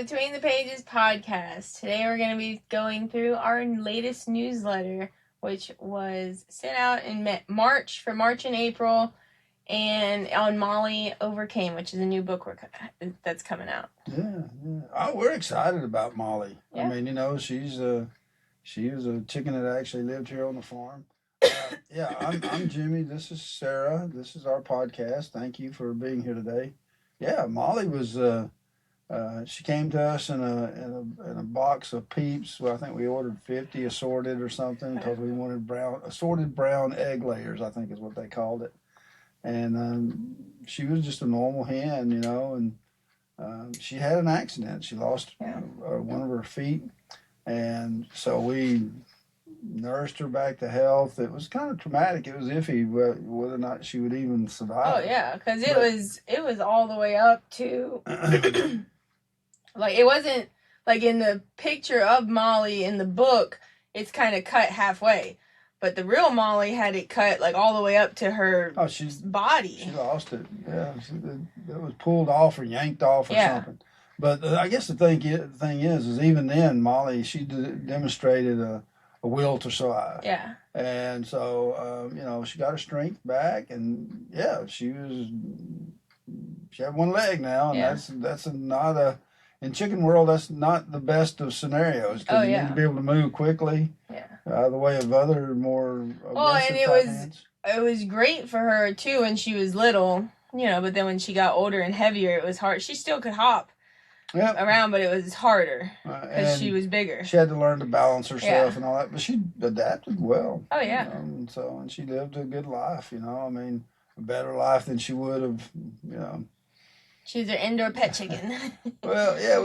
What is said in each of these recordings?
Between the Pages podcast. Today we're going to be going through our latest newsletter, which was sent out in March, for March and April, and on Molly Overcame, which is a new book that's coming out. Yeah. Oh, we're excited about Molly. Yeah. I mean, you know, she was a chicken that actually lived here on the farm. I'm Jimmy. This is Sarah. This is our podcast. Thank you for being here today. Yeah, Molly was. She came to us in a box of Peeps. Well, I think we ordered 50 assorted or something because we wanted assorted brown egg layers, I think is what they called it. And she was just a normal hen, you know, and she had an accident. She lost one of her feet, and so we nursed her back to health. It was kind of traumatic. It was iffy whether or not she would even survive. Oh yeah, because it was all the way up to like, it wasn't like in the picture of Molly in the book. It's kind of cut halfway. But the real Molly had it cut like all the way up to her body. She lost it. Yeah, it was pulled off or yanked off or something. But I guess the thing is even then, Molly, she demonstrated a will to survive. Yeah. And so you know, she got her strength back, and she had one leg now, and that's not a. In chicken world, that's not the best of scenarios because you need to be able to move quickly. Yeah. Out of the way of other more aggressive hands. It was great for her too when she was little, you know. But then when she got older and heavier, it was hard. She still could hop around, but it was harder because she was bigger. She had to learn to balance herself and all that, but she adapted well. Oh yeah. You know, and she lived a good life. You know, I mean, a better life than she would have. You know. She's an indoor pet chicken. Well, yeah,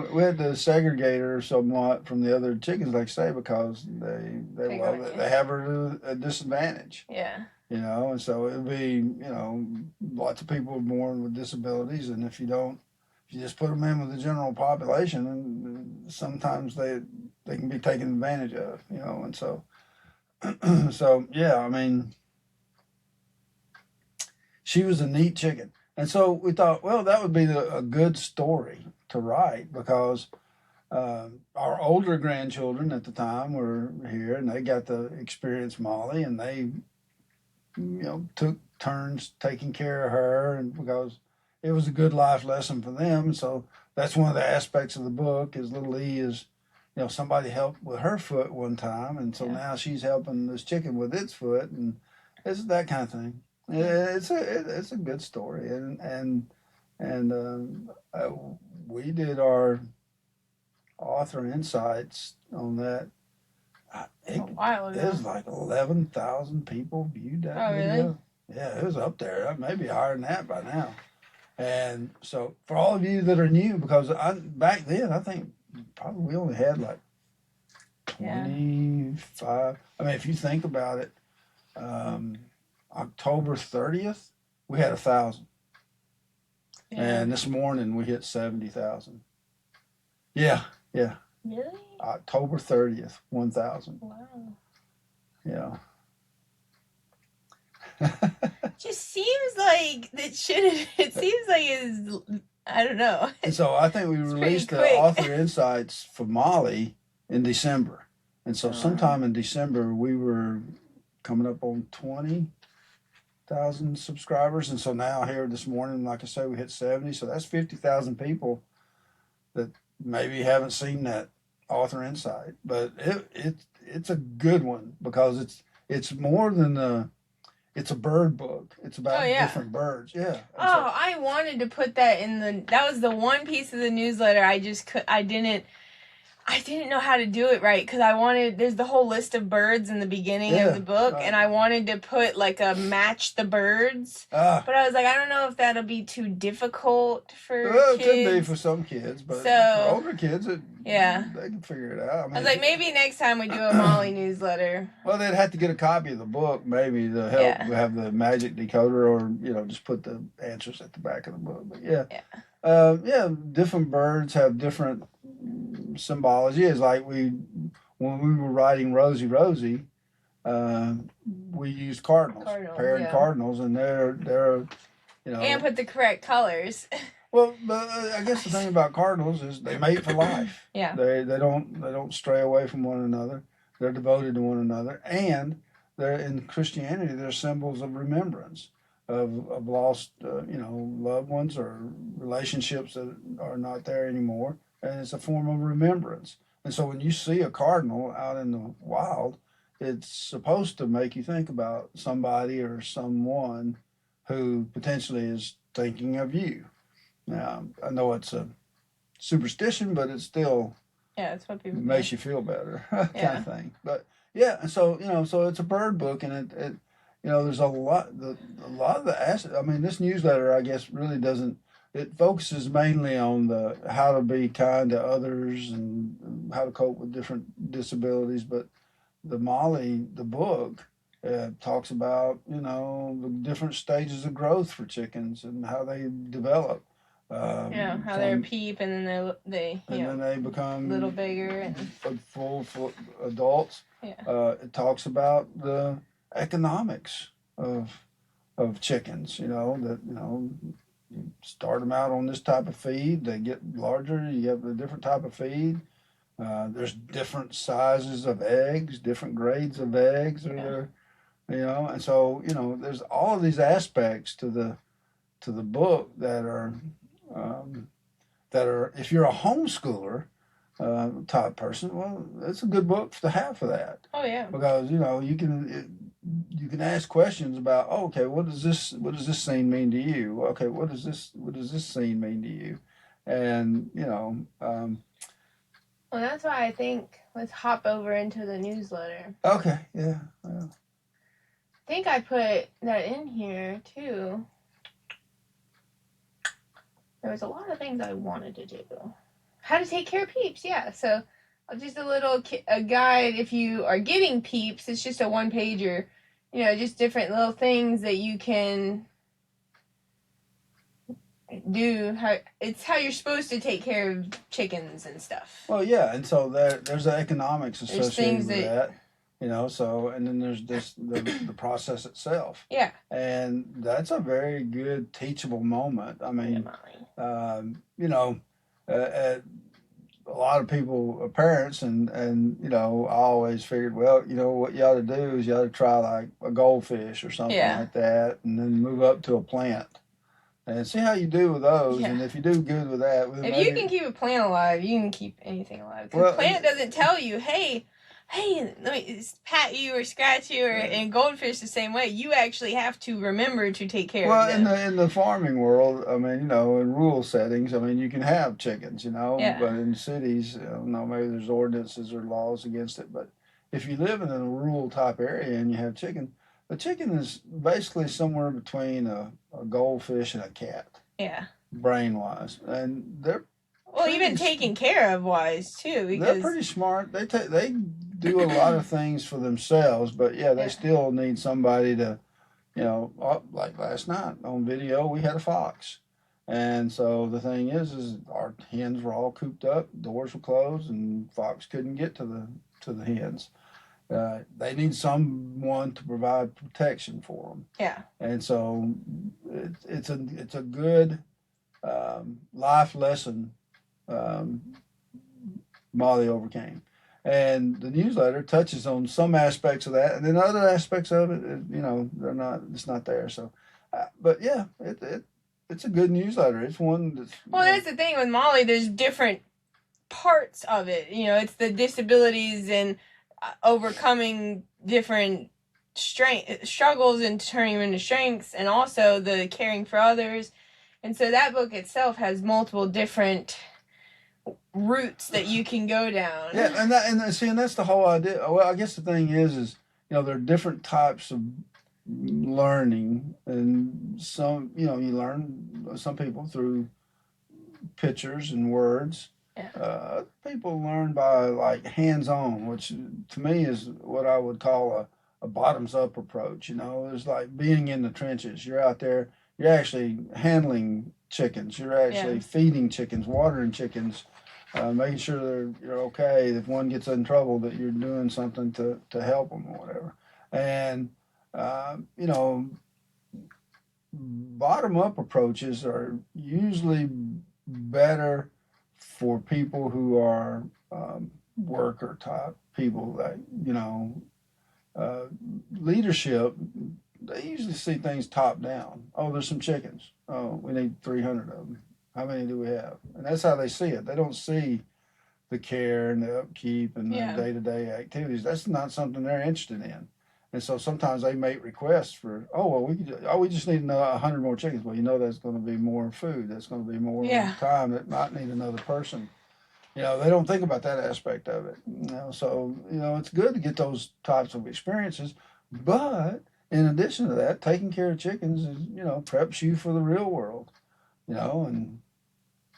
we had to segregate her somewhat from the other chickens, like I say, because they have her at a disadvantage. Yeah. You know, and so it'd be, you know, lots of people are born with disabilities, and if you just put them in with the general population, and sometimes they can be taken advantage of, you know, and so I mean, she was a neat chicken. And so we thought, well, that would be a good story to write because our older grandchildren at the time were here, and they got to experience Molly, and they, you know, took turns taking care of her, and because it was a good life lesson for them. And so that's one of the aspects of the book is little E is, you know, somebody helped with her foot one time, and so now she's helping this chicken with its foot, and it's that kind of thing. It's a good story, and we did our author insights on that. A while ago. It was like 11,000 people viewed that video. Really? Yeah, it was up there. Maybe higher than that by now. And so for all of you that are new, because back then I think probably we only had like 25. I mean, if you think about it. October 30th, we had 1,000. Yeah. And this morning we hit 70,000. Yeah. Really? October 30th, 1,000. Wow. Yeah. Just seems like it seems like it's, I don't know. And so I think we released the author insights for Molly in December. And so sometime in December we were coming up on 20,000 subscribers, and so now here this morning, like I say, we hit 70, so that's 50,000 people that maybe haven't seen that author insight, but it's a good one because it's more than it's a bird book. It's about different birds. Yeah. I wanted to put that that was the one piece of the newsletter I didn't know how to do it right because there's the whole list of birds in the beginning of the book, and I wanted to put like a match the birds, but I was like, I don't know if that'll be too difficult for kids. It could be for some kids, but for older kids, they can figure it out. I was like, maybe next time we do a Molly newsletter. Well, they'd have to get a copy of the book, maybe to help have the magic decoder, or you know, just put the answers at the back of the book. But different birds have different symbology. Is like when we were writing Rosie, we used cardinals, paired cardinals, and they're you know, and put the correct colors. Well, but I guess the thing about cardinals is they mate for life. Yeah. They don't stray away from one another. They're devoted to one another, and they're in Christianity. They're symbols of remembrance of lost loved ones or relationships that are not there anymore, and it's a form of remembrance. And so when you see a cardinal out in the wild, it's supposed to make you think about somebody or someone who potentially is thinking of you. Now, I know it's a superstition, but it still that's what people makes do. you feel better, kind of thing. But yeah, and so so it's a bird book, and it there's a lot of the assets. I mean, this newsletter, I guess, really doesn't. It focuses mainly on the how to be kind to others and how to cope with different disabilities. But the book, talks about the different stages of growth for chickens and how they develop. How they're a peep, and then then they become little bigger and full adults. Yeah. It talks about the economics of chickens. That you start them out on this type of feed, they get larger. You have a different type of feed. There's different sizes of eggs, different grades of eggs, and so there's all of these aspects to the book that are if you're a homeschooler type person, well, it's a good book to have for that. Oh yeah. Because you can ask questions about, okay, what does this scene mean to you? Okay, what does this scene mean to you? And well, that's why I think let's hop over into the newsletter. Okay, yeah. I think I put that in here too. There was a lot of things I wanted to do. How to take care of peeps, yeah. So just a guide if you are getting peeps. It's just a one-pager, just different little things that you can do. How you're supposed to take care of chickens and stuff. Well, yeah, and so there's the economics associated with that. So and then there's the process itself. Yeah. And that's a very good teachable moment. I mean, a lot of people, parents, and I always figured, well, what you ought to do is you ought to try like a goldfish or something like that, and then move up to a plant. And see how you do with those, and if you do good with that, if you can keep a plant alive, you can keep anything alive. Because the plant doesn't tell you, hey, let me pat you or scratch you, and goldfish the same way. You actually have to remember to take care of them. Well, in the farming world, I mean, in rural settings, I mean, you can have chickens, but in cities, maybe there's ordinances or laws against it. But if you live in a rural type area and you have chicken, the chicken is basically somewhere between a goldfish and a cat. Yeah. Brain-wise, and they're even taken care of wise too. Because they're pretty smart. They do a lot of things for themselves, but they still need somebody to, like last night on video, we had a fox. And so the thing is our hens were all cooped up, doors were closed, and fox couldn't get to the hens. They need someone to provide protection for them. Yeah. And so it's a good life lesson. Molly Overcame. And the newsletter touches on some aspects of that, and then other aspects of it, it's not there. So, but yeah, it's a good newsletter. It's one that's... Well, that's the thing with Molly. There's different parts of it. It's the disabilities and overcoming different struggles and turning them into strengths, and also the caring for others. And so that book itself has multiple different routes that you can go down. Yeah, and that's the whole idea. Well, I guess the thing is there are different types of learning, and some you learn, some people through pictures and words. Yeah. People learn by like hands-on, which to me is what I would call a bottoms-up approach. It's like being in the trenches. You're out there. You're actually handling chickens. You're actually feeding chickens, watering chickens, making sure you're okay. If one gets in trouble, that you're doing something to help them or whatever. And bottom-up approaches are usually better for people who are worker type people that, uh, leadership, they usually see things top down. Oh, there's some chickens. Oh, we need 300 of them. How many do we have? And that's how they see it. They don't see the care and the upkeep and the Yeah. day-to-day activities. That's not something they're interested in. And so sometimes they make requests for, we just need 100 more chickens. Well, that's going to be more food. That's going to be more time. That might need another person. They don't think about that aspect of it. So it's good to get those types of experiences. But in addition to that, taking care of chickens is preps you for the real world. And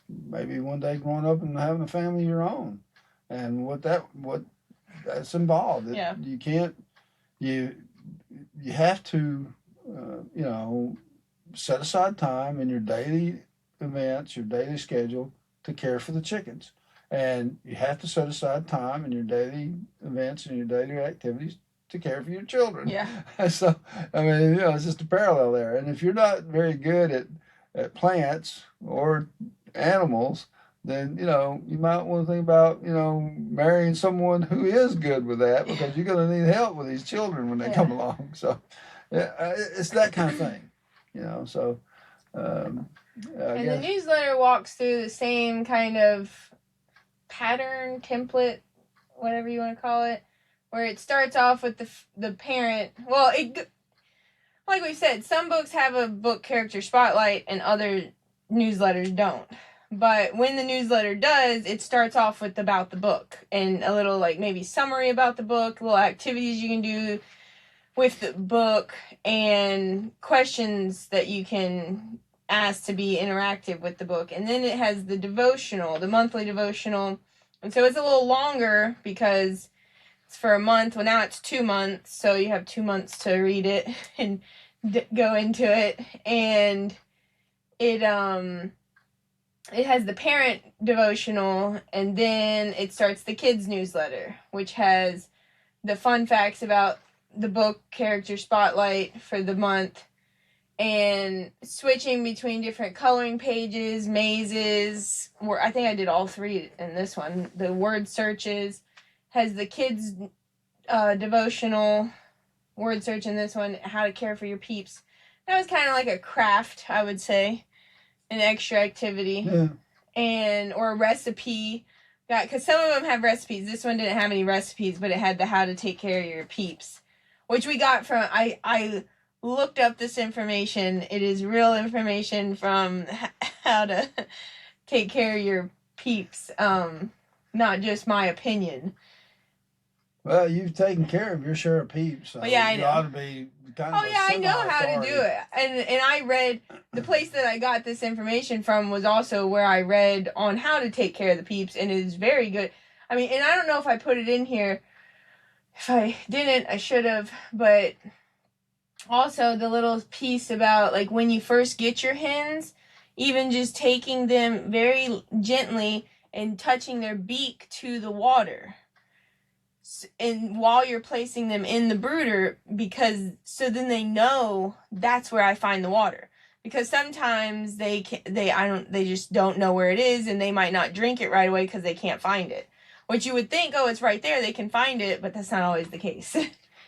maybe one day growing up and having a family of your own, and what that's involved. Yeah. You can't you have to set aside time in your daily events, your daily schedule to care for the chickens, and you have to set aside time in your daily events and your daily activities to care for your children. Yeah. So I mean, it's just a parallel there. And if you're not very good at plants or animals, then you might want to think about marrying someone who is good with that, because you're going to need help with these children when they come along. So it's that kind of thing, So and the newsletter walks through the same kind of pattern, template, whatever you want to call it, where it starts off with the parent. Well, like we said, some books have a book character spotlight and other newsletters don't. But when the newsletter does, it starts off with about the book and a little maybe summary about the book, little activities you can do with the book, and questions that you can ask to be interactive with the book. And then it has the devotional, the monthly devotional. And so it's a little longer because it's for a month. Well, now it's 2 months, so you have 2 months to read it and go into it. And it has the parent devotional, and then it starts the kids newsletter, which has the fun facts about the book character spotlight for the month, and switching between different coloring pages, mazes, where I think I did all three in this one. The word searches, has the kids devotional, word search in this one, how to care for your peeps. That was kind of like a craft, I would say, an extra activity. Yeah. Or a recipe. Because some of them have recipes. This one didn't have any recipes, but it had the how to take care of your peeps, which we got from, I looked up this information. It is real information from how to take care of your peeps, not just my opinion. Well, you've taken care of your share of peeps, so I know. You ought to be kind of I know how to do it. And I read, the place that I got this information from was also where I read on how to take care of the peeps, and it is very good. I mean, and I don't know if I put it in here. If I didn't, I should have. But also the little piece about when you first get your hens, even just taking them very gently and touching their beak to the water, and while you're placing them in the brooder, because so then they know that's where I find the water, because sometimes they just don't know where it is, and they might not drink it right away because they can't find it, which you would think, oh, it's right there, they can find it, but that's not always the case.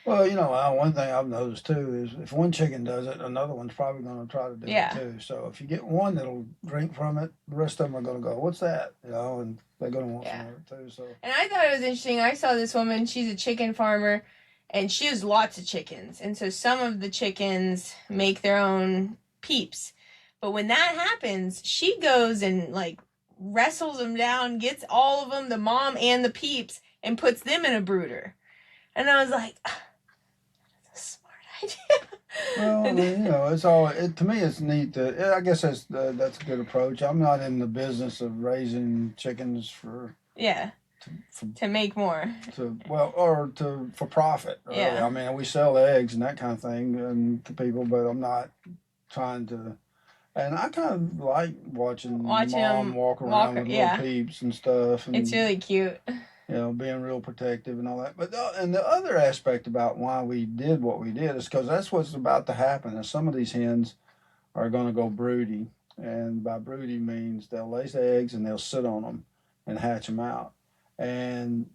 Well, one thing I've noticed too is if one chicken does it, another one's probably going to try to do it too. So if you get one that'll drink from it, the rest of them are going to go, "What's that?" And they're going to want some of it too. So. And I thought it was interesting. I saw this woman. She's a chicken farmer, and she has lots of chickens. And so some of the chickens make their own peeps. But when that happens, she goes and wrestles them down, gets all of them, the mom and the peeps, and puts them in a brooder. And I was like, that's a smart idea. Well, I mean, it's all. To me, it's neat. I guess that's a good approach. I'm not in the business of raising chickens for to make more. For profit. Really. Yeah. I mean, we sell eggs and that kind of thing to people, but I'm not trying to. And I kind of like watching mom walk around with little peeps and stuff. And, it's really cute. Being real protective and all that. But and the other aspect about why we did what we did is because that's what's about to happen. Is some of these hens are going to go broody. And by broody means they'll lay eggs and they'll sit on them and hatch them out. And,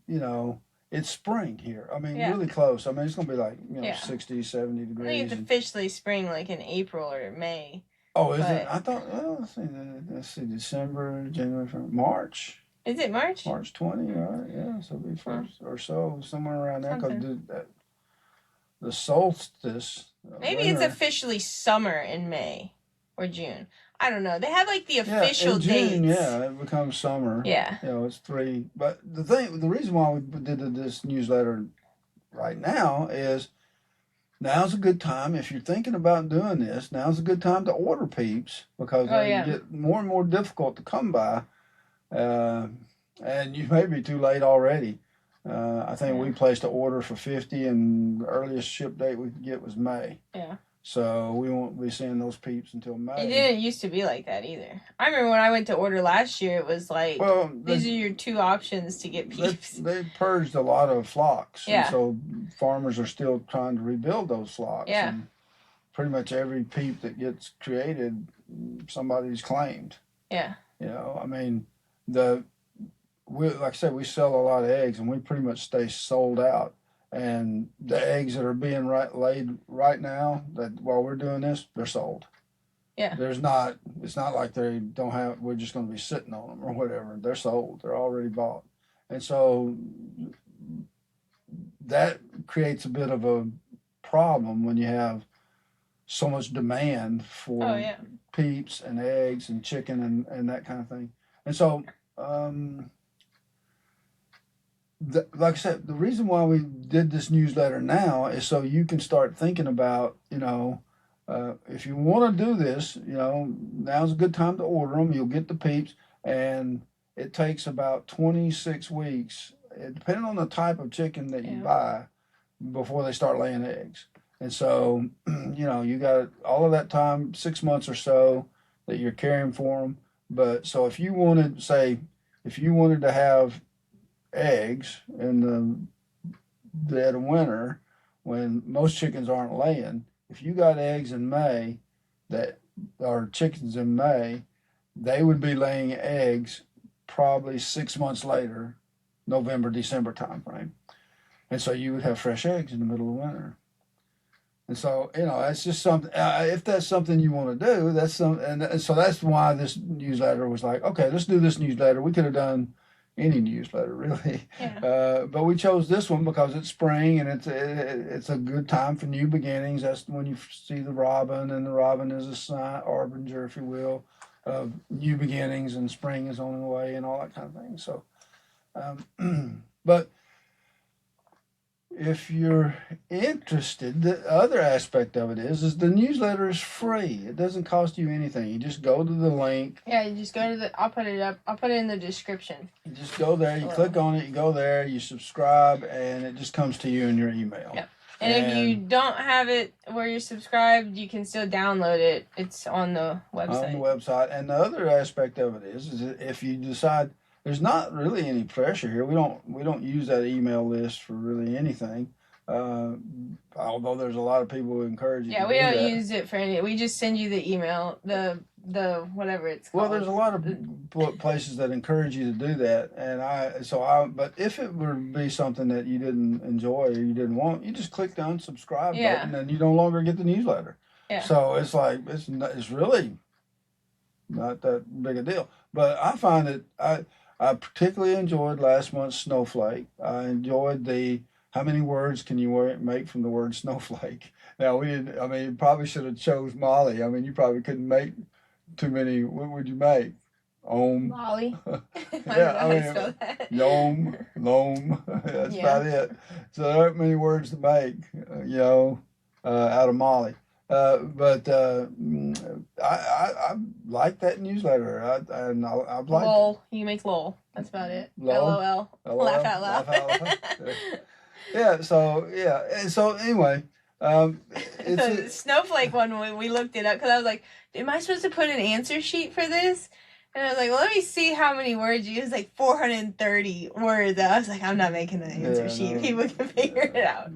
it's spring here. I mean, really close. I mean, it's going to be like, 60, 70 degrees. I think it's officially spring like in April or May. Oh, is it? I thought, well, let's see, December, January, February, March. Is it March? March 20, right? Yeah, so it'll be first or so, somewhere around there. Because the solstice. Maybe it's officially summer in May or June. I don't know. They have like the official June, dates. Yeah, it becomes summer. Yeah. It's 3. But the reason why we did this newsletter right now is now's a good time. If you're thinking about doing this, now's a good time to order peeps because they get more and more difficult to come by. And you may be too late already. I think we placed an order for 50 and the earliest ship date we could get was May. Yeah. So we won't be seeing those peeps until May. It didn't used to be like that either. I remember when I went to order last year, it was like, these are your 2 options to get peeps. They purged a lot of flocks. Yeah. And so farmers are still trying to rebuild those flocks. Yeah. And pretty much every peep that gets created, somebody's claimed. Yeah. I mean, like I said, we sell a lot of eggs and we pretty much stay sold out. And the eggs that are being laid right now, that while we're doing this, they're sold. Yeah. It's not like they don't have, we're just going to be sitting on them or whatever. They're sold. They're already bought. And so that creates a bit of a problem when you have so much demand for peeps and eggs and chicken and that kind of thing. And so, like I said, the reason why we did this newsletter now is so you can start thinking about, if you want to do this, now's a good time to order them. You'll get the peeps, and it takes about 26 weeks, depending on the type of chicken that you buy, before they start laying eggs. And so, you got all of that time, 6 months or so, that you're caring for them. But so if you wanted to have eggs in the dead of winter when most chickens aren't laying, if you got eggs in May or chickens in May, they would be laying eggs probably 6 months later, November, December time frame. And so you would have fresh eggs in the middle of winter. And so, that's just something, if that's something you want to do, and so that's why this newsletter was like, okay, let's do this newsletter. We could have done any newsletter really, but we chose this one because it's spring and it's a good time for new beginnings. That's when you see the robin, and the robin is a sign, harbinger, if you will, of new beginnings, and spring is on the way and all that kind of thing. So, but if you're interested, the other aspect of it is the newsletter is free. It doesn't cost you anything. You just go to the link. Yeah, you just go to I'll put it in the description. You just go there, you click on it, you go there, you subscribe, and it just comes to you in your email. Yep. And if you don't have it where you're subscribed, you can still download it. It's on the website. On the website. And the other aspect of it is if you decide, there's not really any pressure here. We don't use that email list for really anything. Although there's a lot of people who encourage you. Yeah, we don't use it for any. We just send you the email, the whatever it's called. Well, there's a lot of places that encourage you to do that, but if it would be something that you didn't enjoy or you didn't want, you just click the unsubscribe button, and you no longer get the newsletter. Yeah. So it's like it's really not that big a deal. But I find that I particularly enjoyed last month's snowflake. I enjoyed how many words can you make from the word snowflake? Now, you probably should have chose Molly. I mean, you probably couldn't make too many. What would you make? Molly. Yeah, Yom, Loam. That's about it. So there aren't many words to make, out of Molly. But I like that newsletter. I like LOL. You make LOL. That's about it. LOL. Laugh out loud. Yeah. So anyway, it's the snowflake one. We looked it up because I was like, "Am I supposed to put an answer sheet for this?" And I was like, "Well, let me see how many words you use." Like 430 words. I was like, "I'm not making an answer sheet. No. People can figure it out."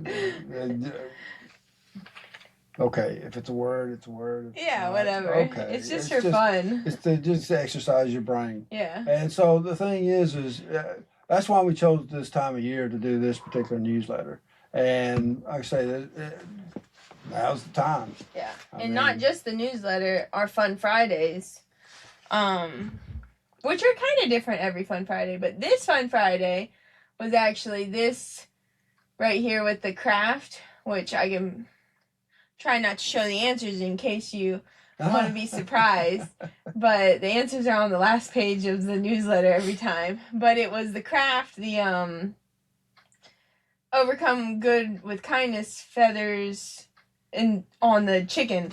Okay, if it's a word, it's a word. If Yeah, not, whatever. okay. It's just for fun. It's to just exercise your brain. Yeah. And so the thing is that's why we chose this time of year to do this particular newsletter. And like I say, now's the time. Yeah, and not just the newsletter, our Fun Fridays, which are kind of different every Fun Friday. But this Fun Friday was actually this right here with the craft, which I can try not to show the answers in case you want to be surprised. But the answers are on the last page of the newsletter every time. But it was the craft, the overcome good with kindness feathers and on the chicken.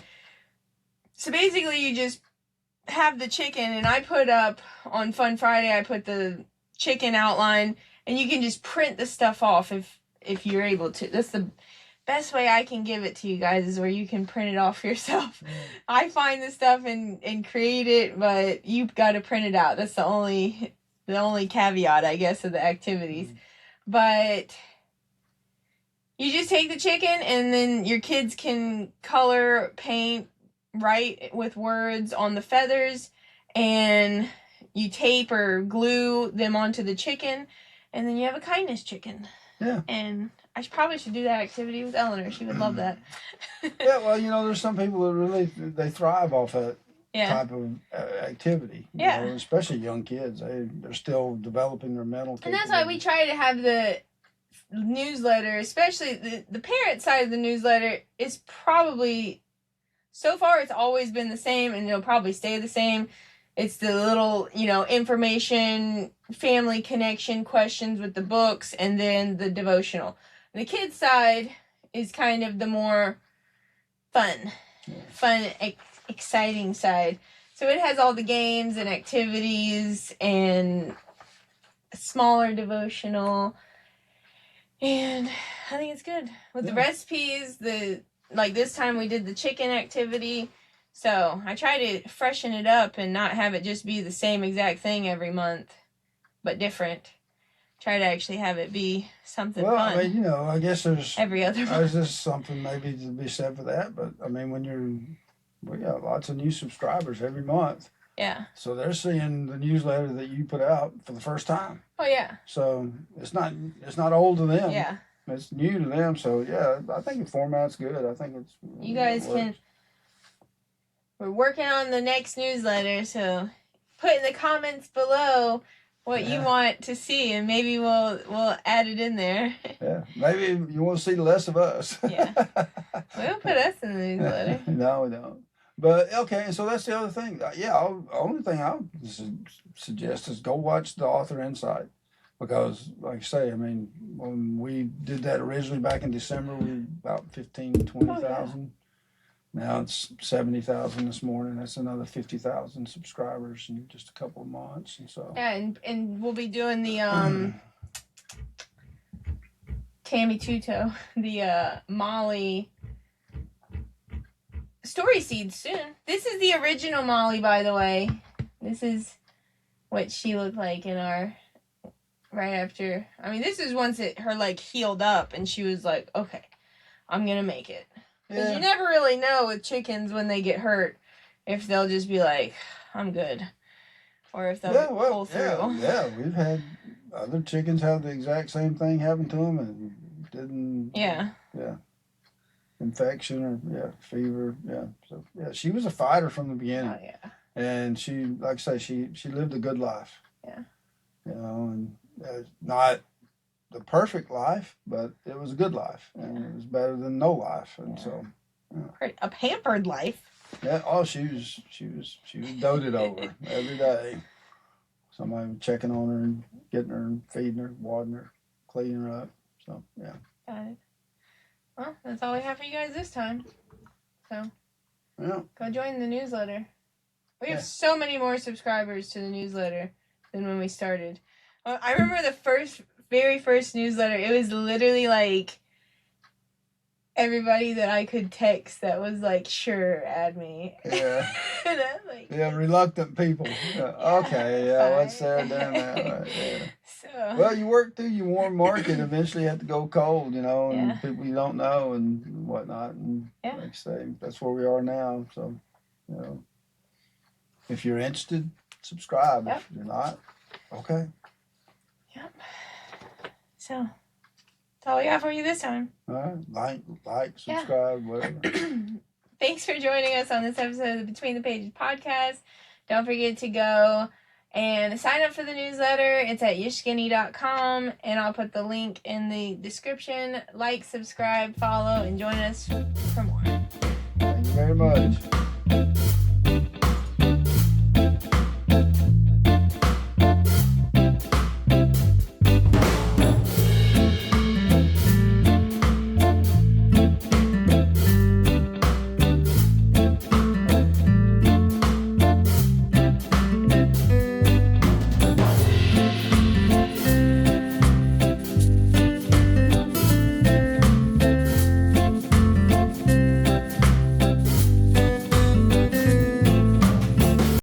So basically you just have the chicken, and I put up on Fun Friday, I put the chicken outline, and you can just print the stuff off if you're able to. That's the best way I can give it to you guys, is where you can print it off yourself. I find the stuff and create it, but you've got to print it out. That's the only caveat, I guess, of the activities. But you just take the chicken, and then your kids can color, paint, write with words on the feathers, and you tape or glue them onto the chicken, and then you have a kindness chicken. Yeah. And I probably should do that activity with Eleanor. She would love that. Yeah, well, there's some people that really, they thrive off that type of activity. You know, especially young kids. They're still developing their mental capability. And that's why we try to have the newsletter, especially the parent side of the newsletter, is probably, so far it's always been the same, and it'll probably stay the same. It's the little, information, family connection questions with the books, and then the devotional. The kids side is kind of the more fun, exciting side. So it has all the games and activities and a smaller devotional. And I think it's good. With the recipes, like this time we did the chicken activity. So I try to freshen it up and not have it just be the same exact thing every month, but different. Try to actually have it be something fun. Well, I mean, I guess every other month. There's just something maybe to be said for that. But I mean, we got lots of new subscribers every month. Yeah. So they're seeing the newsletter that you put out for the first time. Oh yeah. So it's not old to them. Yeah. It's new to them. So yeah, I think the format's good. I think it's. You guys can. We're working on the next newsletter, so put in the comments below what you want to see, and maybe we'll add it in there. Yeah, maybe you want to see less of us. Yeah. We don't put us in the newsletter. No, we don't. But okay, so that's the other thing. Yeah, the only thing I would suggest is go watch the author insight, because, like I say, I mean, when we did that originally back in December, we were about 15,000 to 20,000. Now it's 70,000 this morning. That's another 50,000 subscribers in just a couple of months, and so. Yeah, and we'll be doing the Tammy Tuto, the Molly story seeds soon. This is the original Molly, by the way. This is what she looked like in our right after. I mean, this is once her like healed up, and she was like, "Okay, I'm gonna make it." Because you never really know with chickens when they get hurt if they'll just be like, "I'm good," or if they'll pull through. Yeah, we've had other chickens have the exact same thing happen to them and didn't. Yeah. Infection or fever. So she was a fighter from the beginning. Oh yeah. And she, like I say, she lived a good life. Yeah. And not the perfect life, but it was a good life, and it was better than no life, and so. A pampered life. Yeah. Oh, she was doted over every day. Somebody was checking on her and getting her and feeding her, wadding her, cleaning her up. So yeah. Got it. Well, that's all we have for you guys this time. So. Yeah. Go join the newsletter. We have so many more subscribers to the newsletter than when we started. I remember the very first newsletter. It was literally like everybody that I could text that was like, sure, add me. Yeah. And I'm like, Yeah, reluctant people. Okay, yeah, fine. what's Sarah doing now? Right, yeah. So, Well, you work through your warm market. Eventually, you have to go cold, and Yeah. people you don't know and whatnot. And Yeah. like I say, that's where we are now. So, if you're interested, subscribe. Yep. If you're not, okay. Yep. So, that's all we got for you this time. All right, like, subscribe, whatever. Thanks for joining us on this episode of the Between the Pages podcast. Don't forget to go and sign up for the newsletter. It's at yourskinny.com, and I'll put the link in the description. Like, subscribe, follow, and join us for more. Thank you very much.